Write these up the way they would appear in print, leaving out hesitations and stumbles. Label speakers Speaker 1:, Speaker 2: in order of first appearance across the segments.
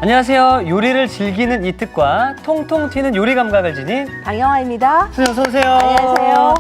Speaker 1: 안녕하세요. 요리를 즐기는 이특과 통통 튀는 요리 감각을 지닌
Speaker 2: 방영아입니다.
Speaker 1: 선생님 어서 오세요.
Speaker 2: 안녕하세요.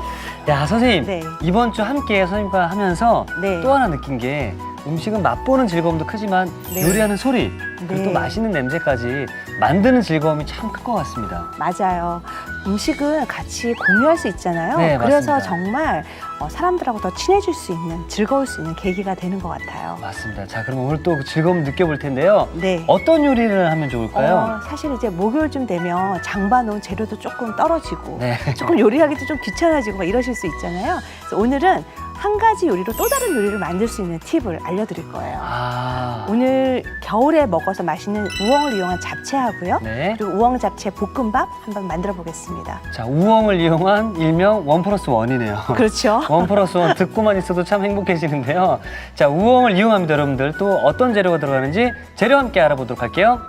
Speaker 1: 야, 선생님.
Speaker 2: 네.
Speaker 1: 이번 주 함께 선생님과 하면서
Speaker 2: 네.
Speaker 1: 또 하나 느낀 게 음식은 맛보는 즐거움도 크지만
Speaker 2: 네.
Speaker 1: 요리하는 소리, 그리고
Speaker 2: 네.
Speaker 1: 또 맛있는 냄새까지 만드는 즐거움이 참 큰 것 같습니다.
Speaker 2: 맞아요. 음식은 같이 공유할 수 있잖아요.
Speaker 1: 네,
Speaker 2: 그래서
Speaker 1: 맞습니다.
Speaker 2: 정말 사람들하고 더 친해질 수 있는, 즐거울 수 있는 계기가 되는 것 같아요.
Speaker 1: 맞습니다. 자, 그럼 오늘 또 그 즐거움 느껴볼 텐데요.
Speaker 2: 네.
Speaker 1: 어떤 요리를 하면 좋을까요?
Speaker 2: 사실 이제 목요일쯤 되면 장봐놓은 재료도 조금 떨어지고
Speaker 1: 네.
Speaker 2: 조금 요리하기도 좀 귀찮아지고 막 이러실 수 있잖아요. 그래서 오늘은 한 가지 요리로 또 다른 요리를 만들 수 있는 팁을 알려드릴 거예요.
Speaker 1: 아.
Speaker 2: 오늘 겨울에 먹어서 맛있는 우엉을 이용한 잡채하고요.
Speaker 1: 네.
Speaker 2: 그리고 우엉 잡채 볶음밥 한번 만들어 보겠습니다.
Speaker 1: 자, 우엉을 이용한 일명 1+1이네요.
Speaker 2: 그렇죠.
Speaker 1: 1+1 듣고만 있어도 참 행복해지는데요. 자, 우엉을 이용합니다, 여러분들. 또 어떤 재료가 들어가는지 재료 함께 알아보도록 할게요.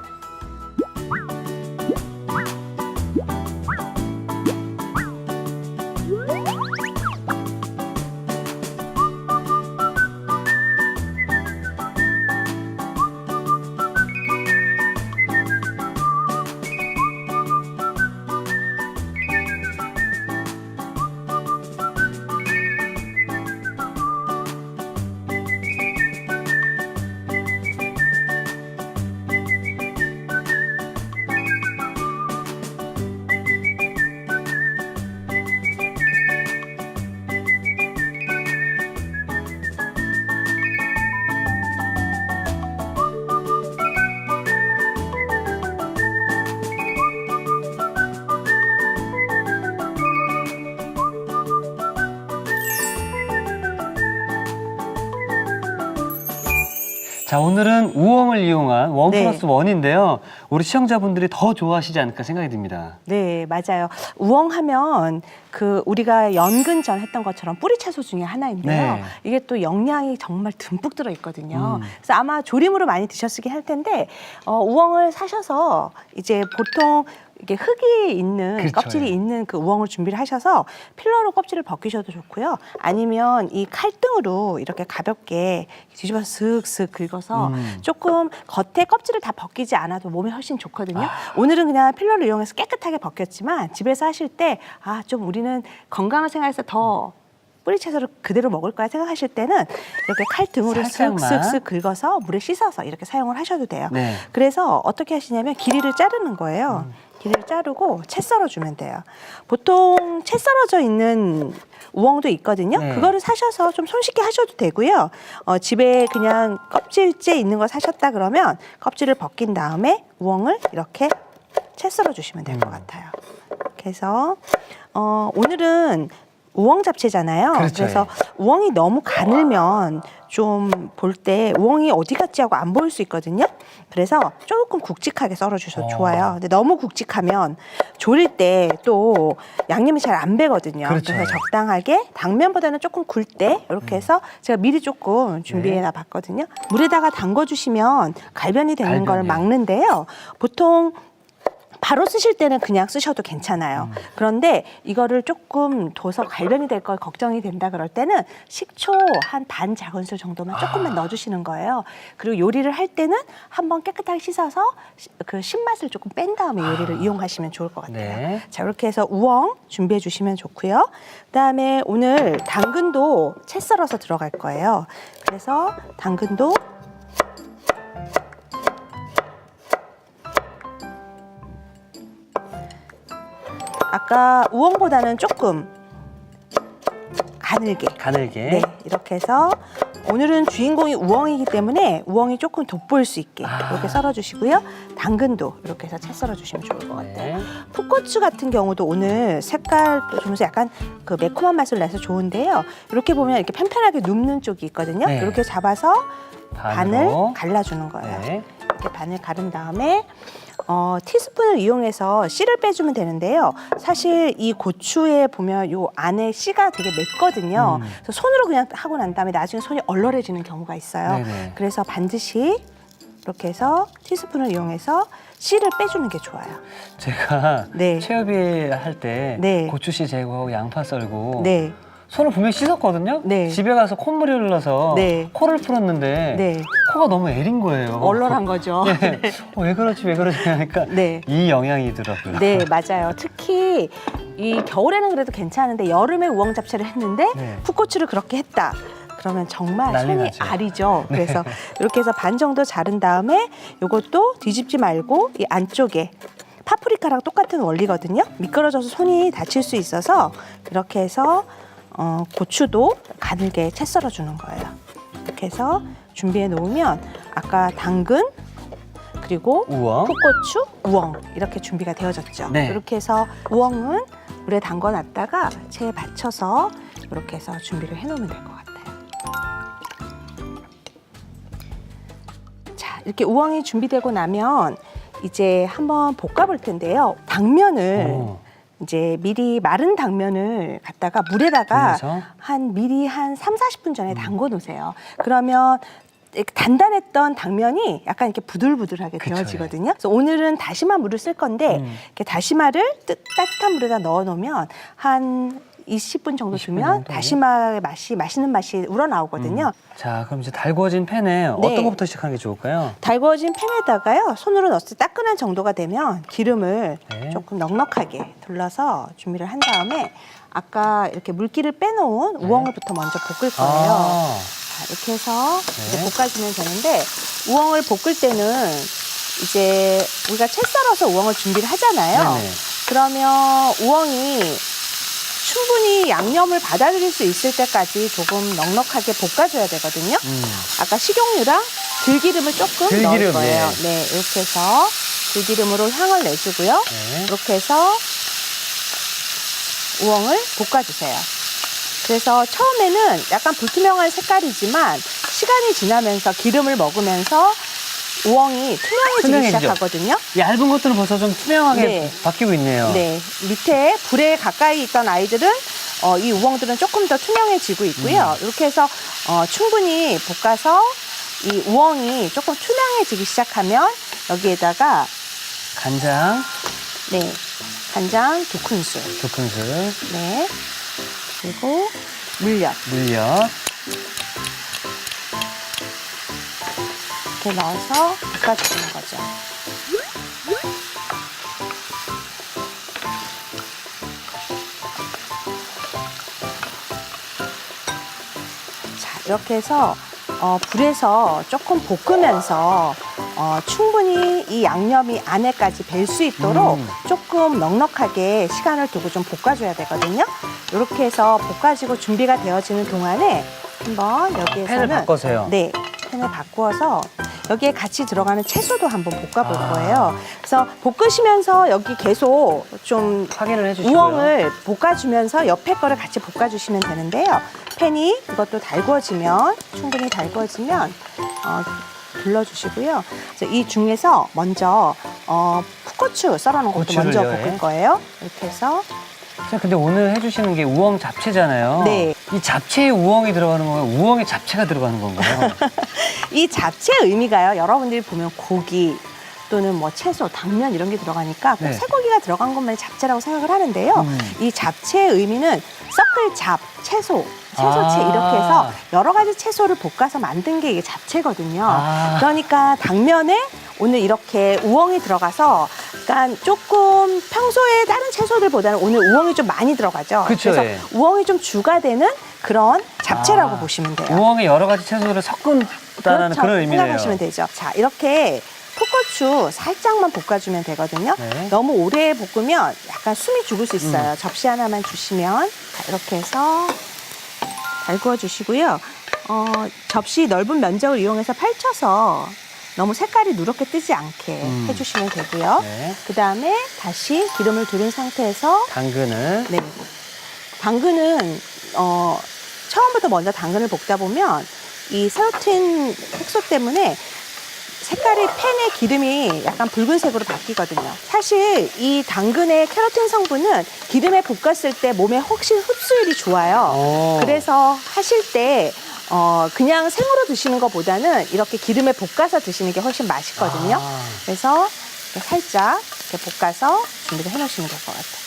Speaker 1: 자, 오늘은 우엉을 이용한 1+1인데요. 우리 시청자분들이 더 좋아하시지 않을까 생각이 듭니다.
Speaker 2: 네, 맞아요. 우엉하면 우리가 연근전 했던 것처럼 뿌리 채소 중에 하나인데요.
Speaker 1: 네.
Speaker 2: 이게 또 영양이 정말 듬뿍 들어 있거든요. 그래서 아마 조림으로 많이 드셨긴 할 텐데 우엉을 사셔서 이제 보통 이게 흙이 있는
Speaker 1: 그렇죠,
Speaker 2: 껍질이
Speaker 1: 예.
Speaker 2: 있는 그 우엉을 준비를 하셔서 필러로 껍질을 벗기셔도 좋고요. 아니면 이 칼등으로 이렇게 가볍게 뒤집어서 슥슥 긁어서 조금 겉에 껍질을 다 벗기지 않아도 몸에 훨씬 좋거든요. 오늘은 그냥 필러를 이용해서 깨끗하게 벗겼지만 집에서 하실 때 좀 우리는 건강한 생활에서 더 뿌리 채소를 그대로 먹을 거야 생각하실 때는 이렇게 칼등으로
Speaker 1: 살짝만.
Speaker 2: 슥슥 긁어서 물에 씻어서 이렇게 사용을 하셔도 돼요.
Speaker 1: 네.
Speaker 2: 그래서 어떻게 하시냐면 길이를 자르는 거예요. 길이를 자르고 채 썰어주면 돼요. 보통 채 썰어져 있는 우엉도 있거든요.
Speaker 1: 네.
Speaker 2: 그거를 사셔서 좀 손쉽게 하셔도 되고요. 집에 그냥 껍질째 있는 거 사셨다 그러면 껍질을 벗긴 다음에 우엉을 이렇게 채 썰어주시면 될 것 같아요. 그래서 오늘은 우엉 잡채잖아요.
Speaker 1: 그렇죠,
Speaker 2: 그래서 우엉이 너무 가늘면 좀 볼 때 우엉이 어디 갔지 하고 안 보일 수 있거든요. 그래서 조금 굵직하게 썰어주셔도 좋아요. 근데 너무 굵직하면 조릴 때 또 양념이 잘 안 배거든요.
Speaker 1: 그렇죠.
Speaker 2: 그래서 적당하게 당면보다는 조금 굵 때 이렇게 해서 제가 미리 조금 준비해 놨봤거든요. 물에다가 담궈주시면 갈변이 되는 걸
Speaker 1: 갈변이요.
Speaker 2: 막는데요. 보통 바로 쓰실 때는 그냥 쓰셔도 괜찮아요. 그런데 이거를 조금 둬서 갈변이 될 걸 걱정이 된다 그럴 때는 식초 한 반 작은술 정도만 조금만 넣어주시는 거예요. 그리고 요리를 할 때는 한번 깨끗하게 씻어서 그 신맛을 조금 뺀 다음에 요리를 이용하시면 좋을 것 같아요.
Speaker 1: 네.
Speaker 2: 자, 이렇게 해서 우엉 준비해 주시면 좋고요. 그다음에 오늘 당근도 채 썰어서 들어갈 거예요. 그래서 당근도 아까 우엉보다는 조금 가늘게.
Speaker 1: 가늘게.
Speaker 2: 네, 이렇게 해서 오늘은 주인공이 우엉이기 때문에 우엉이 조금 돋보일 수 있게 이렇게 썰어주시고요. 당근도 이렇게 해서 채 썰어주시면 좋을 것 같아요.
Speaker 1: 네.
Speaker 2: 풋고추 같은 경우도 오늘 색깔도 주면서 약간 그 매콤한 맛을 내서 좋은데요. 이렇게 보면 이렇게 편편하게 눕는 쪽이 있거든요.
Speaker 1: 네.
Speaker 2: 이렇게 잡아서 반을
Speaker 1: 반으로.
Speaker 2: 갈라주는 거예요.
Speaker 1: 네.
Speaker 2: 이렇게 반을 가른 다음에 티스푼을 이용해서 씨를 빼주면 되는데요. 사실 이 고추에 보면 요 안에 씨가 되게 맵거든요. 그래서 손으로 그냥 하고 난 다음에 나중에 손이 얼얼해지는 경우가 있어요.
Speaker 1: 네네.
Speaker 2: 그래서 반드시 이렇게 해서 티스푼을 이용해서 씨를 빼주는 게 좋아요.
Speaker 1: 제가
Speaker 2: 네.
Speaker 1: 체육이 할 때
Speaker 2: 네.
Speaker 1: 고추씨 제거하고 양파 썰고
Speaker 2: 네.
Speaker 1: 손을 분명히 씻었거든요.
Speaker 2: 네.
Speaker 1: 집에 가서 콧물이 흘러서
Speaker 2: 네.
Speaker 1: 코를 풀었는데
Speaker 2: 네.
Speaker 1: 코가 너무 애린 거예요.
Speaker 2: 얼얼한 거죠.
Speaker 1: 네. 왜 그러지 하니까
Speaker 2: 네.
Speaker 1: 이 영향이더라고요.
Speaker 2: 네, 맞아요. 특히 이 겨울에는 그래도 괜찮은데 여름에 우엉 잡채를 했는데
Speaker 1: 네.
Speaker 2: 풋고추를 그렇게 했다. 그러면 정말
Speaker 1: 난리
Speaker 2: 손이
Speaker 1: 나죠.
Speaker 2: 아리죠.
Speaker 1: 네.
Speaker 2: 그래서 이렇게 해서 반 정도 자른 다음에 이것도 뒤집지 말고 이 안쪽에 파프리카랑 똑같은 원리거든요. 미끄러져서 손이 다칠 수 있어서 그렇게 해서 고추도 가늘게 채 썰어 주는 거예요. 이렇게 해서 준비해 놓으면 아까 당근 그리고
Speaker 1: 우엉.
Speaker 2: 풋고추, 우엉 이렇게 준비가 되어졌죠.
Speaker 1: 네. 이렇게
Speaker 2: 이렇게 해서 우엉은 물에 담궈 놨다가 체에 받쳐서 이렇게 해서 준비를 해 놓으면 될 것 같아요. 자, 이렇게 우엉이 준비되고 나면 이제 한번 볶아 볼 텐데요. 당면을 이제 미리 마른 당면을 갖다가 물에다가
Speaker 1: 불려서?
Speaker 2: 미리 한 3, 40분 전에 담궈 놓으세요. 그러면 단단했던 당면이 약간 이렇게 부들부들하게
Speaker 1: 그쵸,
Speaker 2: 되어지거든요. 그래서 오늘은 다시마 물을 쓸 건데 이렇게 다시마를 따뜻한 물에다 넣어 놓으면 한 20분 정도
Speaker 1: 20분
Speaker 2: 두면
Speaker 1: 정도?
Speaker 2: 다시마의 맛이 맛있는 맛이 우러나오거든요.
Speaker 1: 자, 그럼 이제 달구어진 팬에 어떤
Speaker 2: 네.
Speaker 1: 것부터 시작하는 게 좋을까요?
Speaker 2: 달구어진 팬에다가요, 손으로 넣었을 때 따끈한 정도가 되면 기름을
Speaker 1: 네.
Speaker 2: 조금 넉넉하게 둘러서 준비를 한 다음에 아까 이렇게 물기를 빼놓은 우엉을부터 먼저 볶을 거예요.
Speaker 1: 아,
Speaker 2: 자, 이렇게 해서 이제
Speaker 1: 네.
Speaker 2: 볶아주면 되는데 우엉을 볶을 때는 이제 우리가 채 썰어서 우엉을 준비를 하잖아요.
Speaker 1: 네네.
Speaker 2: 그러면 우엉이 충분히 양념을 받아들일 수 있을 때까지 조금 넉넉하게 볶아줘야 되거든요. 아까 식용유랑 들기름을 조금
Speaker 1: 들기름,
Speaker 2: 넣을 거예요.
Speaker 1: 네.
Speaker 2: 네, 이렇게 해서 들기름으로 향을 내주고요.
Speaker 1: 네.
Speaker 2: 이렇게 해서 우엉을 볶아주세요. 그래서 처음에는 약간 불투명한 색깔이지만 시간이 지나면서 기름을 먹으면서 우엉이 투명해지기
Speaker 1: 투명해지죠.
Speaker 2: 시작하거든요.
Speaker 1: 얇은 것들은 벌써 좀 투명하게
Speaker 2: 네.
Speaker 1: 바뀌고 있네요.
Speaker 2: 네, 밑에 불에 가까이 있던 아이들은 이 우엉들은 조금 더 투명해지고 있고요. 이렇게 해서 충분히 볶아서 이 우엉이 조금 투명해지기 시작하면 여기에다가
Speaker 1: 간장
Speaker 2: 네, 간장 2큰술,
Speaker 1: 2큰술,
Speaker 2: 네, 그리고 물엿
Speaker 1: 물엿,
Speaker 2: 이렇게 넣어서 볶아주는 거죠. 자, 이렇게 해서 불에서 조금 볶으면서 충분히 이 양념이 안에까지 벨 수 있도록 조금 넉넉하게 시간을 두고 좀 볶아줘야 되거든요. 이렇게 해서 볶아지고 준비가 되어지는 동안에 한번 여기에서는
Speaker 1: 팬을 바꿔서요.
Speaker 2: 네, 팬을 바꾸어서 여기에 같이 들어가는 채소도 한번 볶아볼
Speaker 1: 아.
Speaker 2: 거예요. 그래서 볶으시면서 여기 계속 좀
Speaker 1: 확인을 해주시고요.
Speaker 2: 우엉을 볶아주면서 옆에 거를 같이 볶아주시면 되는데요. 팬이 이것도 달구어지면 충분히 달구어지면 둘러주시고요. 그래서 이 중에서 먼저 풋고추 썰어놓은 것도 먼저
Speaker 1: 고추를요, 예.
Speaker 2: 볶을 거예요. 이렇게 해서
Speaker 1: 선생님, 근데 오늘 해주시는 게 우엉 잡채잖아요.
Speaker 2: 네.
Speaker 1: 이 잡채에 우엉이 들어가는 건가요? 우엉에 잡채가 들어가는 건가요?
Speaker 2: 이 잡채의 의미가요. 여러분들이 보면 고기 또는 뭐 채소, 당면 이런 게 들어가니까 꼭
Speaker 1: 네.
Speaker 2: 쇠고기가 들어간 것만이 잡채라고 생각을 하는데요. 이 잡채의 의미는 섞을 잡, 채소채 이렇게 해서 여러 가지 채소를 볶아서 만든 게 이게 잡채거든요.
Speaker 1: 아.
Speaker 2: 그러니까 당면에 오늘 이렇게 우엉이 들어가서 약간 조금 평소에 다른 채소들보다는 오늘 우엉이 좀 많이 들어가죠.
Speaker 1: 그쵸,
Speaker 2: 래서
Speaker 1: 예.
Speaker 2: 우엉이 좀 주가 되는 그런 잡채라고 보시면 돼요.
Speaker 1: 우엉에 여러 가지 채소를 섞은다는
Speaker 2: 그렇죠.
Speaker 1: 그런 의미네요.
Speaker 2: 생각하시면 되죠. 자, 이렇게 풋고추 살짝만 볶아주면 되거든요.
Speaker 1: 네.
Speaker 2: 너무 오래 볶으면 약간 숨이 죽을 수 있어요. 접시 하나만 주시면 자, 이렇게 해서 달구어 주시고요. 접시 넓은 면적을 이용해서 펼쳐서 너무 색깔이 누렇게 뜨지 않게 해주시면 되고요.
Speaker 1: 네.
Speaker 2: 그 다음에 다시 기름을 두른 상태에서
Speaker 1: 당근을
Speaker 2: 네. 당근은 처음부터 먼저 당근을 볶다 보면 이 세로틴 색소 때문에 색깔이 팬의 기름이 약간 붉은색으로 바뀌거든요. 사실 이 당근의 캐로틴 성분은 기름에 볶았을 때 몸에 훨씬 흡수율이 좋아요.
Speaker 1: 오.
Speaker 2: 그래서 하실 때 그냥 생으로 드시는 것보다는 이렇게 기름에 볶아서 드시는 게 훨씬 맛있거든요.
Speaker 1: 아.
Speaker 2: 그래서 이렇게 살짝 이렇게 볶아서 준비를 해놓으시면 될 것 같아요.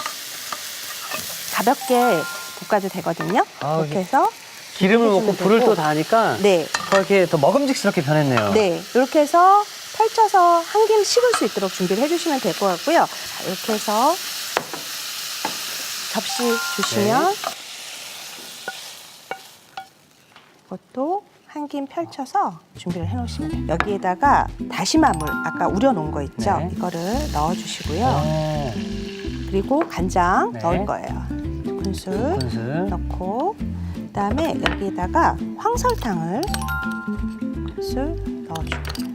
Speaker 2: 가볍게 볶아도 되거든요.
Speaker 1: 아,
Speaker 2: 이렇게 해서
Speaker 1: 기름을 먹고
Speaker 2: 해주시면
Speaker 1: 불을
Speaker 2: 되고.
Speaker 1: 또 다니까
Speaker 2: 네.
Speaker 1: 더 이렇게 더 먹음직스럽게 변했네요.
Speaker 2: 네, 이렇게 해서 펼쳐서 한 김 식을 수 있도록 준비를 해주시면 될 것 같고요. 자, 이렇게 해서 접시 주시면 이것도 한 김 펼쳐서 준비를 해놓으시면 돼요. 여기에다가 다시마물 아까 우려놓은 거 있죠?
Speaker 1: 네.
Speaker 2: 이거를 넣어주시고요.
Speaker 1: 어,
Speaker 2: 그리고 간장
Speaker 1: 네.
Speaker 2: 넣을 거예요. 2큰술
Speaker 1: 큰술.
Speaker 2: 넣고 그다음에 여기에다가 황설탕을 2큰술 넣어주고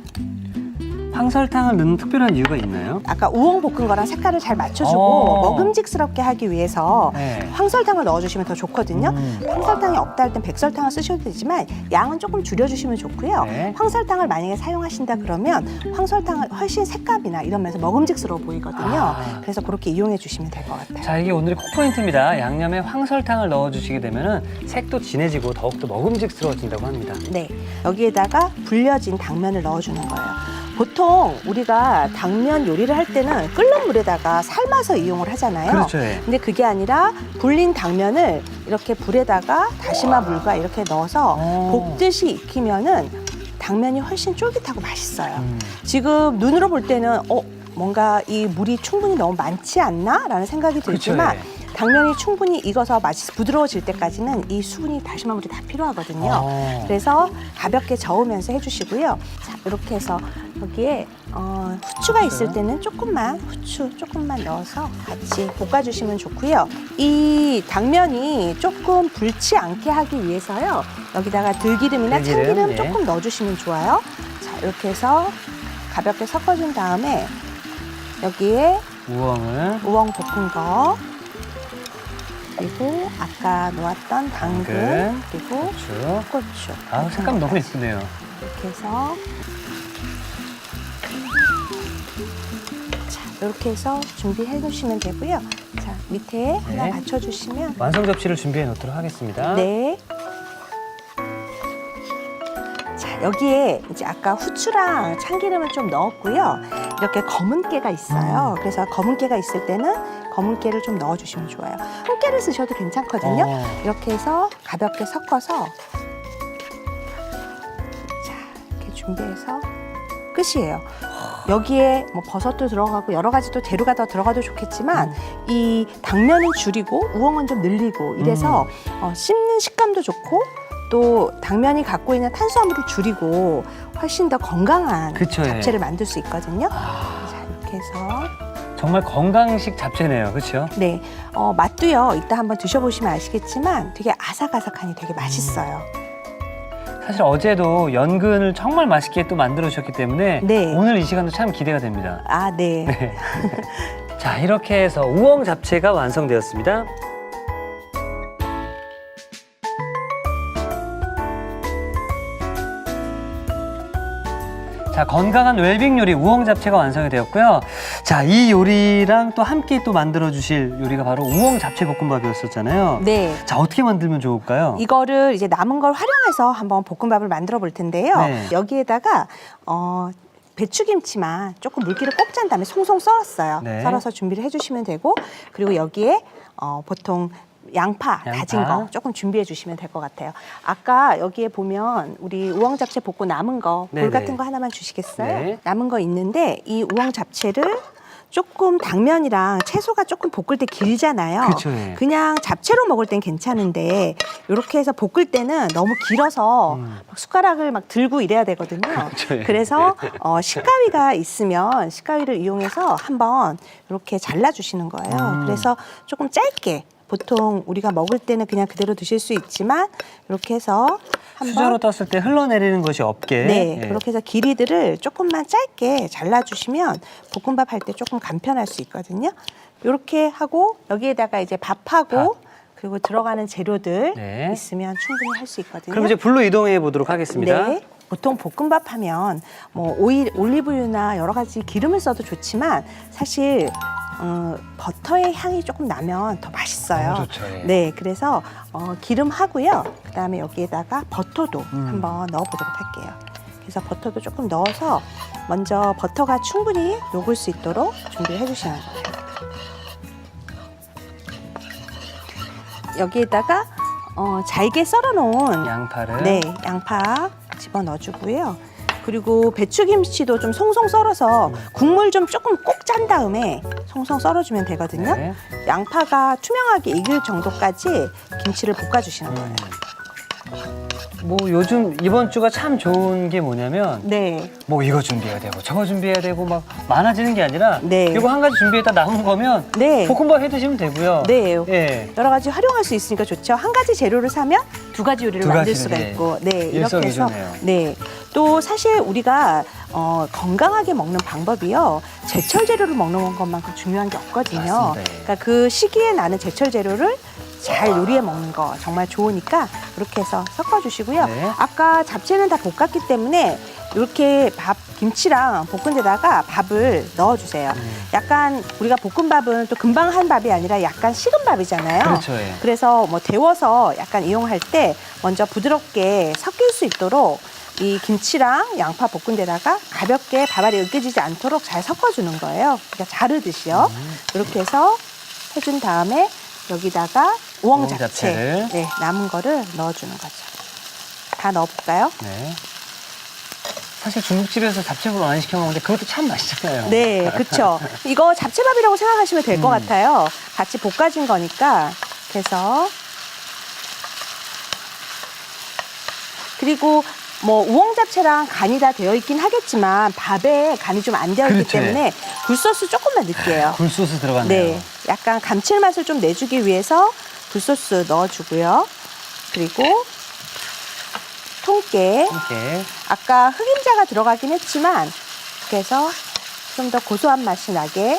Speaker 1: 황설탕을 넣는 특별한 이유가 있나요?
Speaker 2: 아까 우엉 볶은 거랑 색깔을 잘 맞춰주고 먹음직스럽게 하기 위해서
Speaker 1: 네.
Speaker 2: 황설탕을 넣어주시면 더 좋거든요.
Speaker 1: 음.
Speaker 2: 황설탕이 없다 할 땐 백설탕을 쓰셔도 되지만 양은 조금 줄여주시면 좋고요.
Speaker 1: 네.
Speaker 2: 황설탕을 만약에 사용하신다 그러면 황설탕은 훨씬 색감이나 이런 면에서 먹음직스러워 보이거든요. 그래서 그렇게 이용해 주시면 될 것 같아요.
Speaker 1: 자, 이게 오늘의 콕포인트입니다. 양념에 황설탕을 넣어주시게 되면 색도 진해지고 더욱더 먹음직스러워진다고 합니다.
Speaker 2: 네, 여기에다가 불려진 당면을 넣어주는 거예요. 보통 우리가 당면 요리를 할 때는 끓는 물에다가 삶아서 이용을 하잖아요.
Speaker 1: 그렇죠. 예.
Speaker 2: 근데 그게 아니라 불린 당면을 이렇게 불에다가 다시마 물과 이렇게 넣어서 볶듯이 익히면은 당면이 훨씬 쫄깃하고 맛있어요. 지금 눈으로 볼 때는 뭔가 이 물이 충분히 너무 많지 않나? 라는 생각이 들지만
Speaker 1: 그렇죠, 예.
Speaker 2: 당면이 충분히 익어서 맛이 부드러워질 때까지는 이 수분이 다시마물이 다 필요하거든요. 그래서 가볍게 저으면서 해주시고요. 자, 이렇게 해서 여기에 후추가 있을 때는 후추 조금만 넣어서 같이 볶아주시면 좋고요. 이 당면이 조금 불지 않게 하기 위해서요. 여기다가 들기름이나
Speaker 1: 들기름,
Speaker 2: 참기름
Speaker 1: 예.
Speaker 2: 조금 넣어주시면 좋아요. 자, 이렇게 해서 가볍게 섞어준 다음에 여기에 우엉 볶은 거 그리고 아까 놓았던 당근 그리고 고추
Speaker 1: 아, 색감 너무 예쁘네요.
Speaker 2: 이렇게 해서 자, 이렇게 해서 준비해 놓으시면 되고요. 자, 밑에 하나
Speaker 1: 네.
Speaker 2: 받쳐주시면
Speaker 1: 완성 접시를 준비해 놓도록 하겠습니다.
Speaker 2: 네. 자, 여기에 이제 아까 후추랑 참기름을 좀 넣었고요. 이렇게 검은 깨가 있어요. 그래서 검은 깨가 있을 때는 검은 깨를 좀 넣어주시면 좋아요. 홍깨를 쓰셔도 괜찮거든요. 이렇게 해서 가볍게 섞어서 자, 이렇게 준비해서 끝이에요. 여기에 뭐 버섯도 들어가고 여러 가지 또 재료가 더 들어가도 좋겠지만 이 당면은 줄이고 우엉은 좀 늘리고 이래서 씹는 식감도 좋고 또 당면이 갖고 있는 탄수화물을 줄이고 훨씬 더 건강한
Speaker 1: 그쵸, 예.
Speaker 2: 잡채를 만들 수 있거든요. 자, 이렇게 해서
Speaker 1: 정말 건강식 잡채네요. 그렇죠?
Speaker 2: 네, 맛도요. 이따 한번 드셔보시면 아시겠지만 되게 아삭아삭하니 되게 맛있어요.
Speaker 1: 사실 어제도 연근을 정말 맛있게 또 만들어 주셨기 때문에
Speaker 2: 네.
Speaker 1: 오늘 이 시간도 참 기대가 됩니다.
Speaker 2: 아, 네.
Speaker 1: 자, 이렇게 해서 우엉 잡채가 완성되었습니다. 자, 건강한 웰빙 요리 우엉 잡채가 완성이 되었고요. 자, 이 요리랑 또 함께 또 만들어 주실 요리가 바로 우엉 잡채 볶음밥이었었잖아요.
Speaker 2: 네.
Speaker 1: 자, 어떻게 만들면 좋을까요?
Speaker 2: 이거를 이제 남은 걸 활용해서 한번 볶음밥을 만들어 볼 텐데요.
Speaker 1: 네.
Speaker 2: 여기에다가 배추김치만 조금 물기를 꼭 짠 다음에 송송 썰었어요.
Speaker 1: 네.
Speaker 2: 썰어서 준비를 해주시면 되고 그리고 여기에 보통 양파 다진 거 조금 준비해 주시면 될 것 같아요. 아까 여기에 보면 우리 우엉 잡채 볶고 남은 거 볼
Speaker 1: 네네.
Speaker 2: 같은 거 하나만 주시겠어요?
Speaker 1: 네.
Speaker 2: 남은 거 있는데 이 우엉 잡채를 조금 당면이랑 채소가 조금 볶을 때 길잖아요.
Speaker 1: 그쵸, 예.
Speaker 2: 그냥 잡채로 먹을 땐 괜찮은데 이렇게 해서 볶을 때는 너무 길어서 막 숟가락을 막 들고 이래야 되거든요.
Speaker 1: 그쵸, 예.
Speaker 2: 그래서 식가위가 있으면 식가위를 이용해서 한번 이렇게 잘라주시는 거예요. 그래서 조금 짧게 보통 우리가 먹을 때는 그냥 그대로 드실 수 있지만 이렇게 해서
Speaker 1: 수저로
Speaker 2: 한번
Speaker 1: 떴을 때 흘러내리는 것이 없게.
Speaker 2: 네,
Speaker 1: 예.
Speaker 2: 그렇게 해서 길이들을 조금만 짧게 잘라주시면 볶음밥 할 때 조금 간편할 수 있거든요. 이렇게 하고 여기에다가 이제 밥하고 그리고 들어가는 재료들
Speaker 1: 네.
Speaker 2: 있으면 충분히 할 수 있거든요.
Speaker 1: 그럼 이제 불로 이동해 보도록 하겠습니다.
Speaker 2: 네. 보통 볶음밥 하면 뭐 오일, 올리브유나 여러 가지 기름을 써도 좋지만 사실 버터의 향이 조금 나면 더 맛있어요.
Speaker 1: 너무 좋죠, 예.
Speaker 2: 네, 그래서 기름 하고요. 그다음에 여기에다가 버터도 한번 넣어보도록 할게요. 그래서 버터도 조금 넣어서 먼저 버터가 충분히 녹을 수 있도록 준비를 해주시는 거예요. 여기에다가 잘게 썰어놓은
Speaker 1: 양파를.
Speaker 2: 네, 양파 집어 넣어주고요. 그리고 배추김치도 좀 송송 썰어서 국물 좀 조금 꼭 짠 다음에 송송 썰어주면 되거든요.
Speaker 1: 네.
Speaker 2: 양파가 투명하게 익을 정도까지 김치를 볶아주시는 거예요.
Speaker 1: 뭐 요즘 이번 주가 참 좋은 게 뭐냐면
Speaker 2: 네,
Speaker 1: 뭐 이거 준비해야 되고 저거 준비해야 되고 막 많아지는 게 아니라
Speaker 2: 네.
Speaker 1: 이거 한 가지 준비했다 남은 거면
Speaker 2: 네.
Speaker 1: 볶음밥 해 드시면 되고요.
Speaker 2: 네.
Speaker 1: 예.
Speaker 2: 여러 가지 활용할 수 있으니까 좋죠. 한 가지 재료를 사면 두 가지 요리를
Speaker 1: 두
Speaker 2: 만들
Speaker 1: 가지를,
Speaker 2: 수가
Speaker 1: 네.
Speaker 2: 있고, 네, 이렇게 해서
Speaker 1: 일석이조네요.
Speaker 2: 네. 또 사실 우리가 건강하게 먹는 방법이요. 제철 재료를 먹는 것만큼 중요한 게 없거든요.
Speaker 1: 맞습니다. 예.
Speaker 2: 그러니까 그 시기에 나는 제철 재료를 잘 요리해 먹는 거 정말 좋으니까 그렇게 해서 섞어주시고요.
Speaker 1: 네.
Speaker 2: 아까 잡채는 다 볶았기 때문에 이렇게 김치랑 볶은 데다가 밥을 넣어주세요. 약간 우리가 볶음밥은 또 금방 한 밥이 아니라 약간 식은 밥이잖아요.
Speaker 1: 그렇죠. 예.
Speaker 2: 그래서 뭐 데워서 약간 이용할 때 먼저 부드럽게 섞일 수 있도록 이 김치랑 양파 볶은 데다가 가볍게 밥알이 으깨지지 않도록 잘 섞어주는 거예요. 그러니까 자르듯이요. 이렇게 해서 해준 다음에 여기다가 우엉 잡채,
Speaker 1: 잡채를.
Speaker 2: 네, 남은 거를 넣어주는 거죠. 다 넣어볼까요?
Speaker 1: 네. 사실 중국집에서 잡채를 많이 시켜 먹는데 그것도 참 맛있잖아요.
Speaker 2: 네, 그렇죠. 이거 잡채밥이라고 생각하시면 될 것 같아요. 같이 볶아진 거니까. 그래서 그리고 뭐 우엉 잡채랑 간이 다 되어 있긴 하겠지만 밥에 간이 좀 안 되어 있기
Speaker 1: 그렇죠.
Speaker 2: 때문에 굴소스 조금만 넣을게요.
Speaker 1: 굴소스 들어갔네요.
Speaker 2: 네, 약간 감칠맛을 좀 내주기 위해서 굴소스 넣어주고요. 그리고 통깨.
Speaker 1: 이렇게.
Speaker 2: 아까 흑임자가 들어가긴 했지만 그래서 좀 더 고소한 맛이 나게.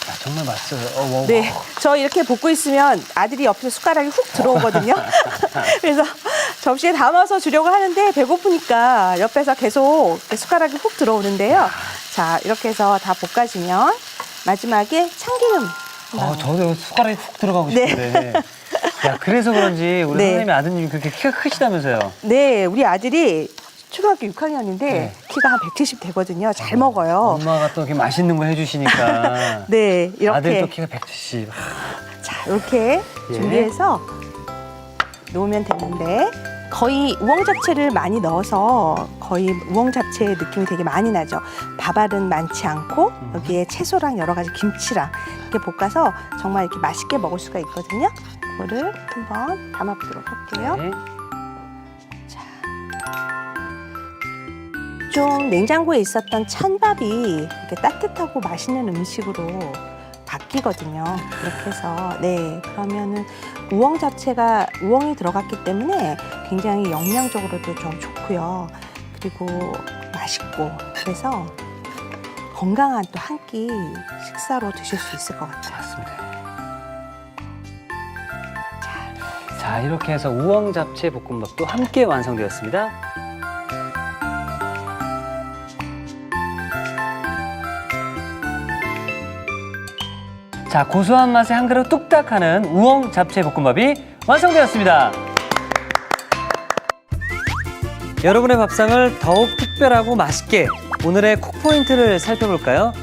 Speaker 1: 야, 정말 맛있어요.
Speaker 2: 네, 저 이렇게 볶고 있으면 아들이 옆에서 숟가락이 훅 들어오거든요. 그래서 접시에 담아서 주려고 하는데 배고프니까 옆에서 계속 이렇게 숟가락이 훅 들어오는데요. 자, 이렇게 해서 다 볶아지면 마지막에 참기름.
Speaker 1: 저도 숟가락이 훅 들어가고
Speaker 2: 네.
Speaker 1: 싶은데. 야, 그래서 그런지 우리
Speaker 2: 네.
Speaker 1: 선생님의 아드님이 그렇게 키가 크시다면서요.
Speaker 2: 네, 우리 아들이 초등학교 6학년인데
Speaker 1: 네.
Speaker 2: 키가 한 170 되거든요. 잘 먹어요.
Speaker 1: 엄마가 또 이렇게 맛있는 거 해주시니까.
Speaker 2: 네, 이렇게.
Speaker 1: 아들도 키가 170.
Speaker 2: 자, 이렇게
Speaker 1: 예.
Speaker 2: 준비해서 놓으면 되는데 거의 우엉 잡채를 많이 넣어서 거의 우엉 잡채의 느낌이 되게 많이 나죠. 밥알은 많지 않고 여기에 채소랑 여러 가지 김치랑 이렇게 볶아서 정말 이렇게 맛있게 먹을 수가 있거든요. 이거를 한번 담아보도록 할게요.
Speaker 1: 네.
Speaker 2: 좀 냉장고에 있었던 찬밥이 이렇게 따뜻하고 맛있는 음식으로 바뀌거든요. 이렇게 해서 네, 그러면은 우엉 자체가 우엉이 들어갔기 때문에 굉장히 영양적으로도 좀 좋고요. 그리고 맛있고 그래서 건강한 또 한 끼 식사로 드실 수 있을 것 같아요.
Speaker 1: 맞습니다. 자, 이렇게 해서 우엉 잡채 볶음밥도 함께 완성되었습니다. 자, 고소한 맛에 한 그릇 뚝딱 하는 우엉 잡채 볶음밥이 완성되었습니다. 여러분의 밥상을 더욱 특별하고 맛있게 오늘의 쿡포인트를 살펴볼까요?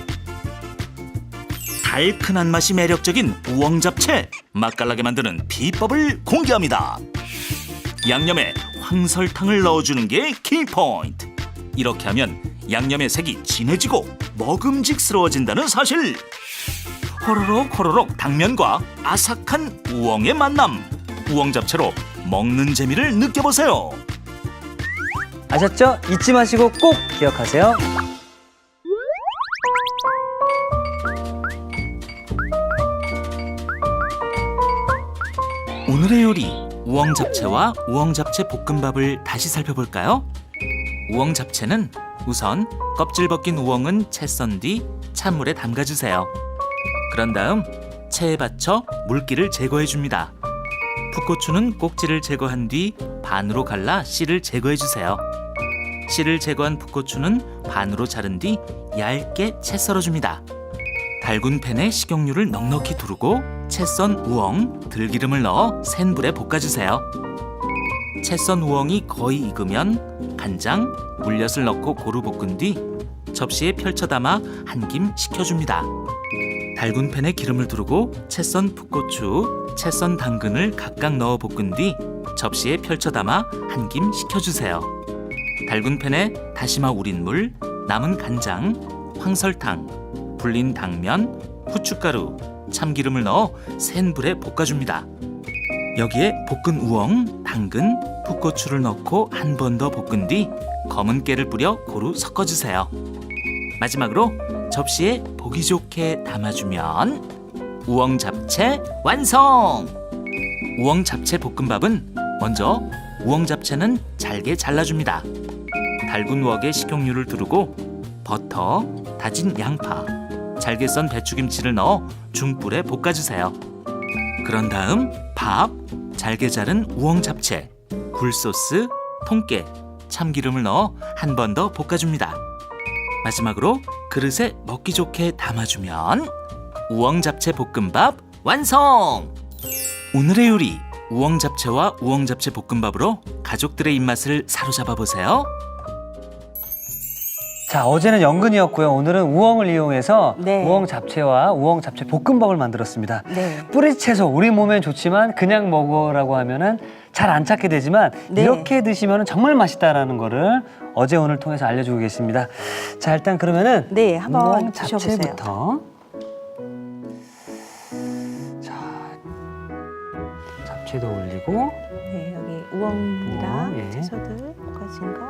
Speaker 3: 달큰한 맛이 매력적인 우엉 잡채, 맛깔나게 만드는 비법을 공개합니다. 양념에 황설탕을 넣어주는 게 키포인트. 이렇게 하면 양념의 색이 진해지고 먹음직스러워진다는 사실. 호로록 호로록 당면과 아삭한 우엉의 만남. 우엉 잡채로 먹는 재미를 느껴보세요.
Speaker 1: 아셨죠? 잊지 마시고 꼭 기억하세요.
Speaker 3: 오늘의 요리 우엉 잡채와 우엉 잡채 볶음밥을 다시 살펴볼까요? 우엉 잡채는 우선 껍질 벗긴 우엉은 채 썬 뒤 찬물에 담가주세요. 그런 다음 채에 받쳐 물기를 제거해 줍니다. 풋고추는 꼭지를 제거한 뒤 반으로 갈라 씨를 제거해 주세요. 씨를 제거한 풋고추는 반으로 자른 뒤 얇게 채 썰어줍니다. 달군 팬에 식용유를 넉넉히 두르고 채 썬 우엉, 들기름을 넣어 센 불에 볶아주세요. 채 썬 우엉이 거의 익으면 간장, 물엿을 넣고 고루 볶은 뒤 접시에 펼쳐 담아 한 김 식혀줍니다. 달군 팬에 기름을 두르고 채 썬 풋고추, 채 썬 당근을 각각 넣어 볶은 뒤 접시에 펼쳐 담아 한 김 식혀주세요. 달군 팬에 다시마 우린 물, 남은 간장, 황설탕, 불린 당면, 후춧가루, 참기름을 넣어 센 불에 볶아줍니다. 여기에 볶은 우엉, 당근, 풋고추를 넣고 한 번 더 볶은 뒤 검은 깨를 뿌려 고루 섞어주세요. 마지막으로 접시에 보기 좋게 담아주면 우엉 잡채 완성! 우엉 잡채 볶음밥은 먼저 우엉 잡채는 잘게 잘라줍니다. 달군 웍에 식용유를 두르고 버터, 다진 양파, 잘게 썬 배추김치를 넣어 중불에 볶아주세요. 그런 다음 밥, 잘게 자른 우엉 잡채, 굴소스, 통깨, 참기름을 넣어 한 번 더 볶아줍니다. 마지막으로 그릇에 먹기 좋게 담아주면 우엉 잡채 볶음밥 완성! 오늘의 요리 우엉 잡채와 우엉 잡채 볶음밥으로 가족들의 입맛을 사로잡아 보세요.
Speaker 1: 자, 어제는 연근이었고요. 오늘은 우엉을 이용해서
Speaker 2: 네.
Speaker 1: 우엉 잡채와 우엉 잡채 볶음밥을 만들었습니다.
Speaker 2: 네.
Speaker 1: 뿌리 채소 우리 몸에 좋지만 그냥 먹으라고 하면은 잘 안 찾게 되지만
Speaker 2: 네.
Speaker 1: 이렇게 드시면 정말 맛있다라는 거를 어제 오늘 통해서 알려주고 계십니다. 자, 일단 그러면은
Speaker 2: 네, 한번
Speaker 1: 우엉
Speaker 2: 드셔보세요.
Speaker 1: 잡채부터. 자, 잡채도 올리고.
Speaker 2: 네, 여기 우엉이랑
Speaker 1: 우엉, 예.
Speaker 2: 채소들 볶아진 거.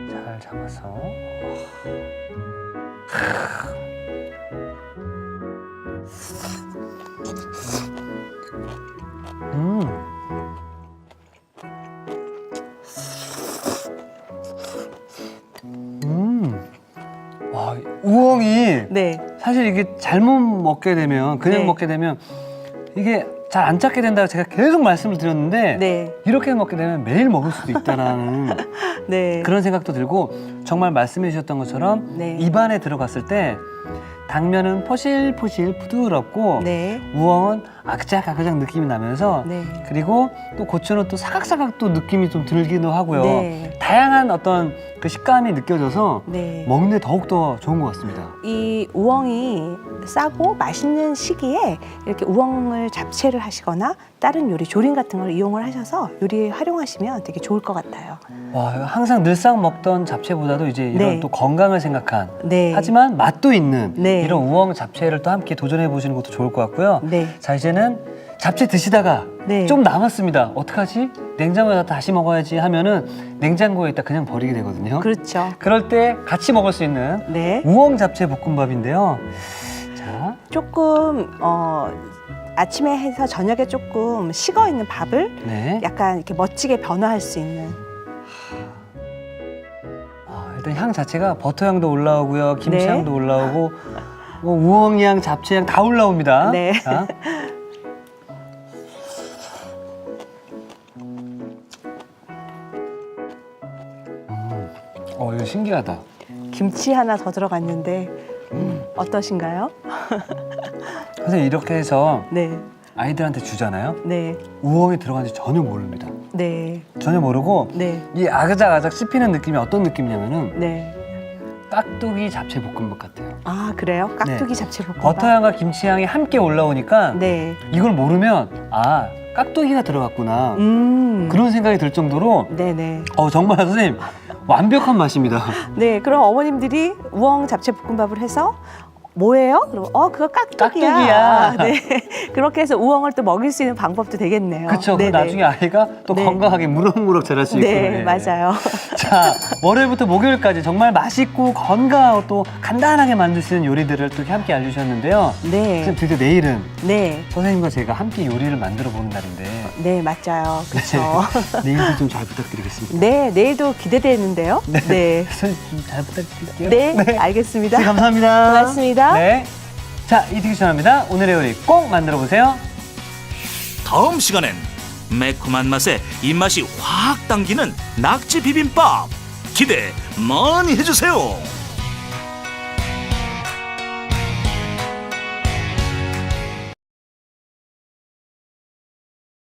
Speaker 1: 잘 잡아서. 와, 우엉이
Speaker 2: 네,
Speaker 1: 사실 이게 잘못 먹게 되면 그냥
Speaker 2: 네.
Speaker 1: 먹게 되면 이게 잘 안 찾게 된다고 제가 계속 말씀을 드렸는데
Speaker 2: 네,
Speaker 1: 이렇게 먹게 되면 매일 먹을 수도 있다라는
Speaker 2: 네.
Speaker 1: 그런 생각도 들고 정말 말씀해 주셨던 것처럼
Speaker 2: 네.
Speaker 1: 입안에 들어갔을 때 당면은 포실포실 부드럽고
Speaker 2: 네,
Speaker 1: 우엉은 아그작아그작 느낌이 나면서
Speaker 2: 네.
Speaker 1: 그리고 또 고추는 또 사각사각 또 느낌이 좀 들기도 하고요.
Speaker 2: 네.
Speaker 1: 다양한 어떤 그 식감이 느껴져서
Speaker 2: 네.
Speaker 1: 먹는데 더욱더 좋은 것 같습니다.
Speaker 2: 이 우엉이 싸고 맛있는 시기에 이렇게 우엉을 잡채를 하시거나 다른 요리 조림 같은 걸 이용을 하셔서 요리에 활용하시면 되게 좋을 것 같아요.
Speaker 1: 와, 항상 늘상 먹던 잡채보다도 이제 이런
Speaker 2: 네.
Speaker 1: 또 건강을 생각한
Speaker 2: 네.
Speaker 1: 하지만 맛도 있는
Speaker 2: 네.
Speaker 1: 이런 우엉 잡채를 또 함께 도전해 보시는 것도 좋을 것 같고요.
Speaker 2: 네.
Speaker 1: 자, 이제는 잡채 드시다가
Speaker 2: 네.
Speaker 1: 좀 남았습니다. 어떡하지? 냉장고에다 다시 먹어야지 하면은 냉장고에 있다 그냥 버리게 되거든요.
Speaker 2: 그렇죠.
Speaker 1: 그럴 때 같이 먹을 수 있는
Speaker 2: 네.
Speaker 1: 우엉 잡채 볶음밥인데요. 자,
Speaker 2: 조금 아침에 해서 저녁에 조금 식어 있는 밥을
Speaker 1: 네.
Speaker 2: 약간 이렇게 멋지게 변화할 수 있는.
Speaker 1: 일단 향 자체가 버터 향도 올라오고요, 김치
Speaker 2: 네.
Speaker 1: 향도 올라오고, 뭐 우엉 향, 잡채 향 다 올라옵니다.
Speaker 2: 네.
Speaker 1: 자. 이거 신기하다.
Speaker 2: 김치 하나 더 들어갔는데 어떠신가요?
Speaker 1: 선생님 이렇게 해서
Speaker 2: 네,
Speaker 1: 아이들한테 주잖아요.
Speaker 2: 네,
Speaker 1: 우엉이 들어간지 전혀 모릅니다.
Speaker 2: 네,
Speaker 1: 전혀 모르고
Speaker 2: 네,
Speaker 1: 이 아그작아작 씹히는 느낌이 어떤 느낌이냐면은
Speaker 2: 네.
Speaker 1: 깍두기 잡채 볶음밥 같아요.
Speaker 2: 아, 그래요? 깍두기
Speaker 1: 네.
Speaker 2: 잡채 볶음밥.
Speaker 1: 버터 향과 김치 향이 함께 올라오니까
Speaker 2: 네.
Speaker 1: 이걸 모르면 아 깍두기가 들어갔구나 그런 생각이 들 정도로
Speaker 2: 네네.
Speaker 1: 정말 선생님 완벽한 맛입니다.
Speaker 2: 네, 그럼 어머님들이 우엉 잡채 볶음밥을 해서 뭐예요? 그럼 그거 깍두기야.
Speaker 1: 깍두기야.
Speaker 2: 네, 그렇게 해서 우엉을 또 먹일 수 있는 방법도 되겠네요.
Speaker 1: 그렇죠.
Speaker 2: 네네.
Speaker 1: 나중에 아이가 또
Speaker 2: 네.
Speaker 1: 건강하게 무럭무럭 자랄 수 있고.
Speaker 2: 네, 맞아요.
Speaker 1: 자, 월요일부터 목요일까지 정말 맛있고 건강하고 또 간단하게 만들 수 있는 요리들을 또 함께 알려주셨는데요.
Speaker 2: 네,
Speaker 1: 선생님 드디어 내일은
Speaker 2: 네,
Speaker 1: 선생님과 제가 함께 요리를 만들어 보는 날인데
Speaker 2: 네, 맞아요. 그렇죠.
Speaker 1: 내일도 좀 잘 부탁드리겠습니다.
Speaker 2: 네, 내일도 기대되는데요. 네,
Speaker 1: 선생님 좀 잘 부탁드릴게요.
Speaker 2: 네, 알겠습니다.
Speaker 1: 네, 감사합니다.
Speaker 2: 고맙습니다.
Speaker 1: 네. 자, 이특희 전화입니다. 오늘의 요리 꼭 만들어 보세요.
Speaker 3: 다음 시간엔 매콤한 맛에 입맛이 확 당기는 낙지 비빔밥 기대 많이 해주세요.